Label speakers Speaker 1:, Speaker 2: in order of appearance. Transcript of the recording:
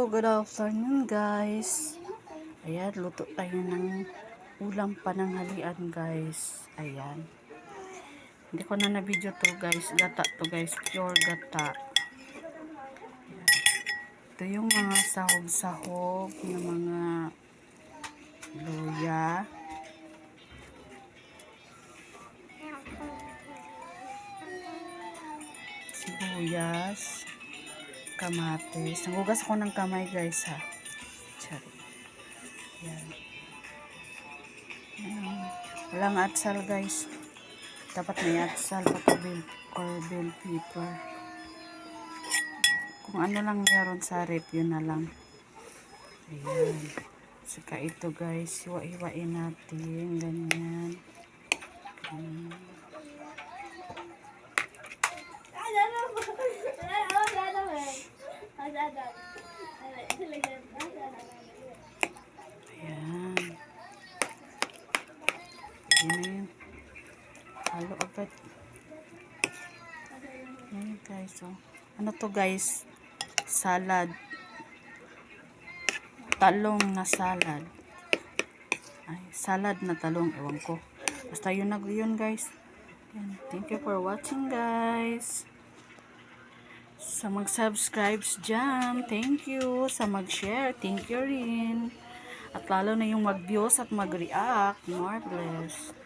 Speaker 1: good afternoon guys. Ayan, luto tayo ng ulam pananghalian guys. Ayan. Hindi ko na na-video to guys. Gata to guys. Pure gata. Ayan. Ito yung mga sahog-sahog ng mga luya. Sibuyas. Kamatis. Nagugas ako ng kamay guys ha. Sorry. Ayan. Ayan. Walang atsal guys. Dapat may atsal pati bell pepper. Kung ano lang meron sa rep, yun na lang. Ayan. Saka ito guys, hiwa-hiwain natin. Ganyan. Ayan. Ayan. Halo agad. Ayan guys. So, ano to guys? Salad. Talong na salad. Ay, salad na talong. Ewan ko. Basta yun na yun guys. Ayan. Thank you for watching guys. Sa mag-subscribe dyan, thank you. Sa mag-share, thank you rin. At lalo na yung mag-views at mag-react. More bless.